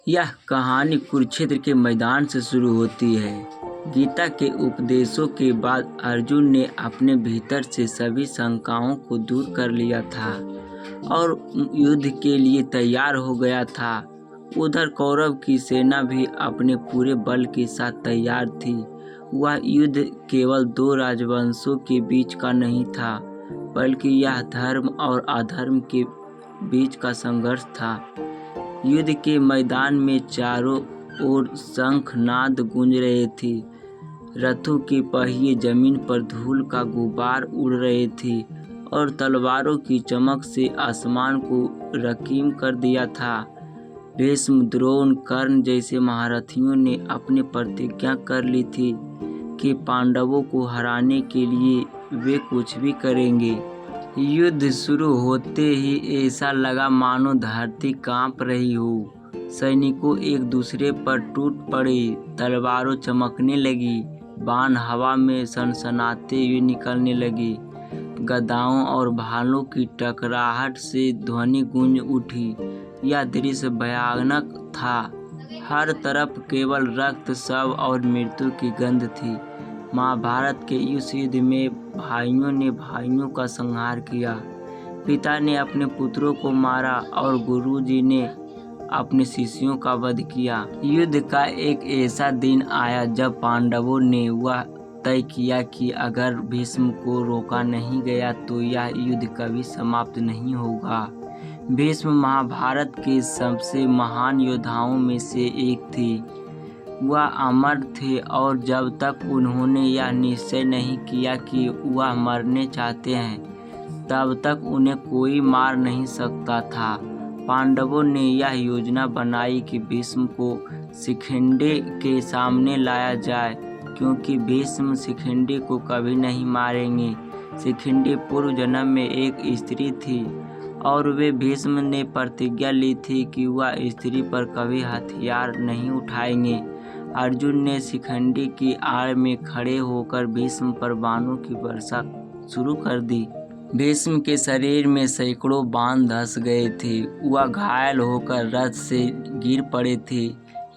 यह कहानी कुरुक्षेत्र के मैदान से शुरू होती है। गीता के उपदेशों के बाद अर्जुन ने अपने भीतर से सभी शंकाओं को दूर कर लिया था और युद्ध के लिए तैयार हो गया था। उधर कौरव की सेना भी अपने पूरे बल के साथ तैयार थी। वह युद्ध केवल दो राजवंशों के बीच का नहीं था, बल्कि यह धर्म और अधर्म के बीच का संघर्ष था। युद्ध के मैदान में चारों ओर शंखनाद गूंज रहे थे। रथों के पहिए जमीन पर धूल का गुबार उड़ रहे थे और तलवारों की चमक से आसमान को रकीम कर दिया था। भीष्म, द्रोण, कर्ण जैसे महारथियों ने अपनी प्रतिज्ञा कर ली थी कि पांडवों को हराने के लिए वे कुछ भी करेंगे। युद्ध शुरू होते ही ऐसा लगा मानो धरती कांप रही हो। सैनिकों एक दूसरे पर टूट पड़े, तलवारों चमकने लगी, बाण हवा में सनसनाते हुए निकलने लगे। गदाओं और भालों की टकराहट से ध्वनि गूंज उठी। यह दृश्य भयानक था। हर तरफ केवल रक्त, शव और मृत्यु की गंध थी। महाभारत के इस युद्ध में भाइयों ने भाइयों का संहार किया। पिता ने अपने पुत्रों को मारा और गुरुजी ने अपने शिष्यों का वध किया। युद्ध का एक ऐसा दिन आया जब पांडवों ने वह तय किया कि अगर भीष्म को रोका नहीं गया तो यह युद्ध कभी समाप्त नहीं होगा। भीष्म महाभारत के सबसे महान योद्धाओं में से एक थे। वह अमर थे और जब तक उन्होंने यह निश्चय नहीं किया कि वह मरने चाहते हैं, तब तक उन्हें कोई मार नहीं सकता था। पांडवों ने यह योजना बनाई कि भीष्म को शिखंडी के सामने लाया जाए, क्योंकि भीष्म शिखंडी को कभी नहीं मारेंगे। शिखंडी पूर्व जन्म में एक स्त्री थी और वे भीष्म ने प्रतिज्ञा ली थी कि वह स्त्री पर कभी हथियार नहीं उठाएंगे। अर्जुन ने शिखंडी की आड़ में खड़े होकर भीष्म पर बाणों की वर्षा शुरू कर दी। भीष्म के शरीर में सैकड़ों बाण धंस गए थे। वह घायल होकर रथ से गिर पड़े थे,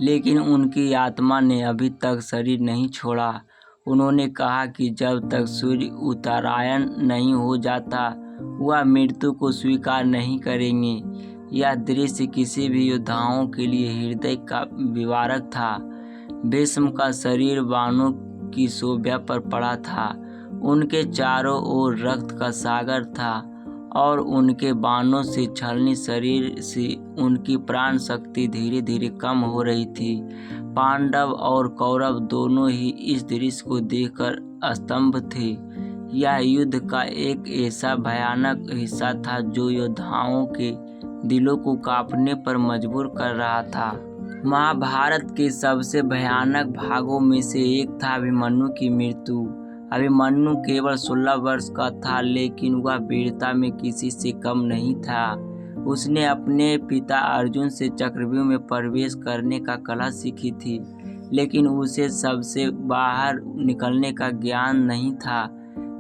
लेकिन उनकी आत्मा ने अभी तक शरीर नहीं छोड़ा। उन्होंने कहा कि जब तक सूर्य उत्तरायण नहीं हो जाता, वह मृत्यु को स्वीकार नहीं करेंगे। यह दृश्य किसी भी योद्धाओं के लिए हृदय का विदारक था। भीष्म का शरीर बाणों की शोभा पर पड़ा था। उनके चारों ओर रक्त का सागर था और उनके बाणों से छलनी शरीर से उनकी प्राण शक्ति धीरे धीरे कम हो रही थी। पांडव और कौरव दोनों ही इस दृश्य को देखकर स्तंभ थे। यह युद्ध का एक ऐसा भयानक हिस्सा था जो योद्धाओं के दिलों को कांपने पर मजबूर कर रहा था। महाभारत के सबसे भयानक भागों में से एक था अभिमन्यु की मृत्यु। अभिमन्यु केवल 16 वर्ष का था, लेकिन वह वीरता में किसी से कम नहीं था। उसने अपने पिता अर्जुन से चक्रव्यूह में प्रवेश करने का कला सीखी थी, लेकिन उसे सबसे बाहर निकलने का ज्ञान नहीं था।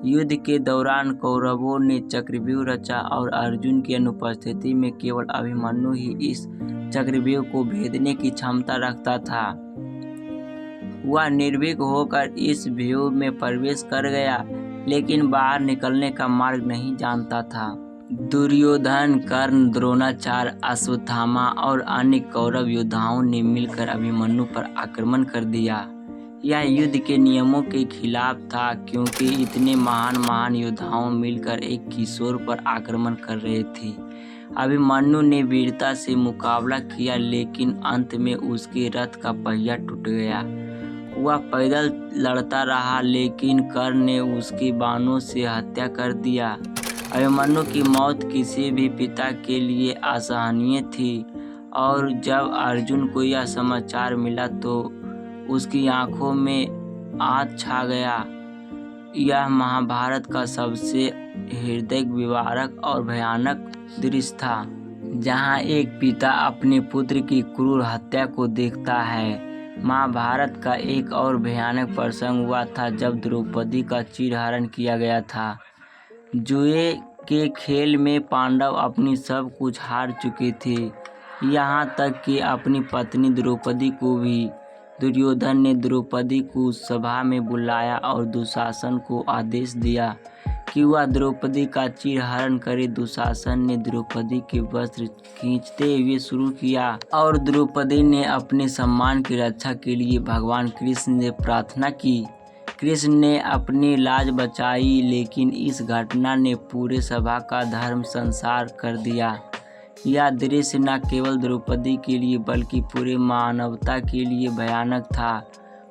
युद्ध के दौरान कौरवों ने चक्रव्यूह रचा और अर्जुन की अनुपस्थिति में केवल अभिमन्यु ही इस चक्रव्यूह को भेदने की क्षमता रखता था। वह निर्भीक होकर इस व्यूह में प्रवेश कर गया, लेकिन बाहर निकलने का मार्ग नहीं जानता था। दुर्योधन, कर्ण, द्रोणाचार्य, अश्वत्थामा और अन्य कौरव योद्धाओं ने मिलकर अभिमन्यु पर आक्रमण कर दिया। यह युद्ध के नियमों के खिलाफ था, क्योंकि इतने महान योद्धाओं मिलकर एक किशोर पर आक्रमण कर रहे थे। अभिमन्यु ने वीरता से मुकाबला किया, लेकिन अंत में उसके रथ का पहिया टूट गया। वह पैदल लड़ता रहा, लेकिन कर्ण ने उसकी बाणों से हत्या कर दिया। अभिमन्यु की मौत किसी भी पिता के लिए असहनीय थी, और जब अर्जुन को यह समाचार मिला तो उसकी आंखों में आग छा गया। यह महाभारत का सबसे हृदय विदारक और भयानक दृश्य था, जहां एक पिता अपने पुत्र की क्रूर हत्या को देखता है। महाभारत का एक और भयानक प्रसंग हुआ था जब द्रौपदी का चीरहरण किया गया था। जुए के खेल में पांडव अपनी सब कुछ हार चुके थे यहाँ तक कि अपनी पत्नी द्रौपदी को भी। दुर्योधन ने द्रौपदी को सभा में बुलाया और दुशासन को आदेश दिया कि वह द्रौपदी का चीरहरण करे। दुशासन ने द्रौपदी के वस्त्र खींचते हुए शुरू किया और द्रौपदी ने अपने सम्मान की रक्षा के लिए भगवान कृष्ण से प्रार्थना की। कृष्ण ने अपनी लाज बचाई, लेकिन इस घटना ने पूरे सभा का धर्म संसार कर दिया। यह दृश्य न केवल द्रौपदी के लिए बल्कि पूरे मानवता के लिए भयानक था।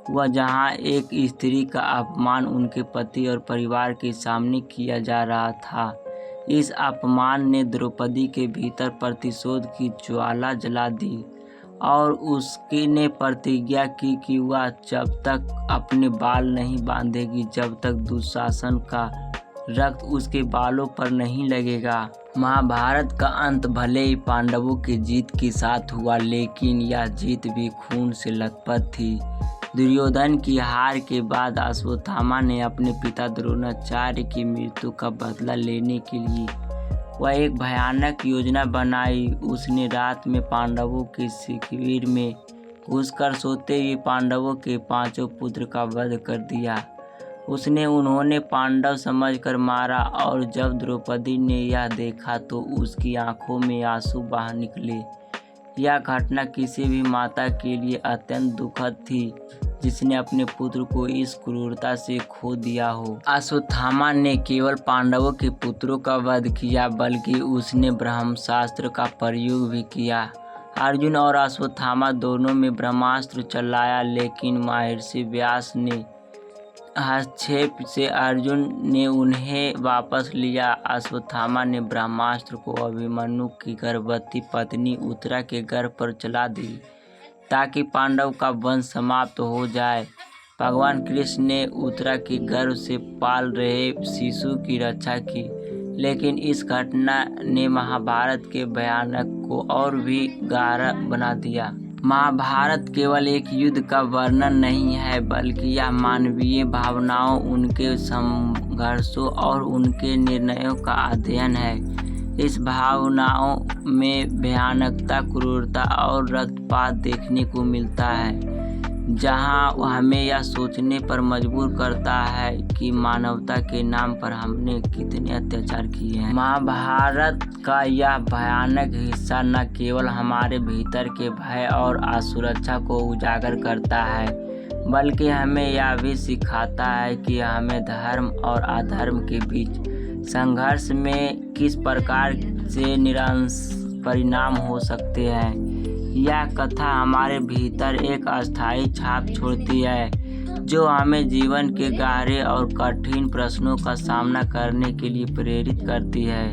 वह जहाँ एक स्त्री का अपमान उनके पति और परिवार के सामने किया जा रहा था। इस अपमान ने द्रौपदी के भीतर प्रतिशोध की ज्वाला जला दी और उसने प्रतिज्ञा की कि वह जब तक अपने बाल नहीं बांधेगी, जब तक दुशासन का रक्त उसके बालों पर नहीं लगेगा। महाभारत का अंत भले ही पांडवों की जीत के साथ हुआ, लेकिन यह जीत भी खून से लथपथ थी। दुर्योधन की हार के बाद अश्वत्थामा ने अपने पिता द्रोणाचार्य की मृत्यु का बदला लेने के लिए वह एक भयानक योजना बनाई। उसने रात में पांडवों के शिविर में घुसकर सोते हुए पांडवों के 5 पुत्र का वध कर दिया। उसने उन्होंने पांडव समझकर मारा और जब द्रौपदी ने यह देखा तो उसकी आंखों में आंसू बह निकले। यह घटना किसी भी माता के लिए अत्यंत दुखद थी जिसने अपने पुत्र को इस क्रूरता से खो दिया हो। अश्वत्थामा ने केवल पांडवों के पुत्रों का वध किया, बल्कि उसने ब्रह्मास्त्र का प्रयोग भी किया। अर्जुन और अश्वत्थामा दोनों में ब्रह्मास्त्र चलाया, लेकिन महर्षि व्यास ने हस्तक्षेप से अर्जुन ने उन्हें वापस लिया। अश्वत्थामा ने ब्रह्मास्त्र को अभिमन्यु की गर्भवती पत्नी उत्तरा के गर्भ पर चला दी ताकि पांडव का वंश समाप्त हो जाए। भगवान कृष्ण ने उत्तरा के गर्भ से पाल रहे शिशु की रक्षा की, लेकिन इस घटना ने महाभारत के भयानक को और भी गहरा बना दिया। महाभारत केवल एक युद्ध का वर्णन नहीं है, बल्कि यह मानवीय भावनाओं, उनके संघर्षों और उनके निर्णयों का अध्ययन है। इस भावनाओं में भयानकता, क्रूरता और रक्तपात देखने को मिलता है, जहां हमें यह सोचने पर मजबूर करता है कि मानवता के नाम पर हमने कितने अत्याचार किए हैं। महाभारत का यह भयानक हिस्सा न केवल हमारे भीतर के भय और असुरक्षा को उजागर करता है, बल्कि हमें यह भी सिखाता है कि हमें धर्म और अधर्म के बीच संघर्ष में किस प्रकार से निरंतर परिणाम हो सकते हैं। यह कथा हमारे भीतर एक अस्थायी छाप छोड़ती है, जो हमें जीवन के गहरे और कठिन प्रश्नों का सामना करने के लिए प्रेरित करती है।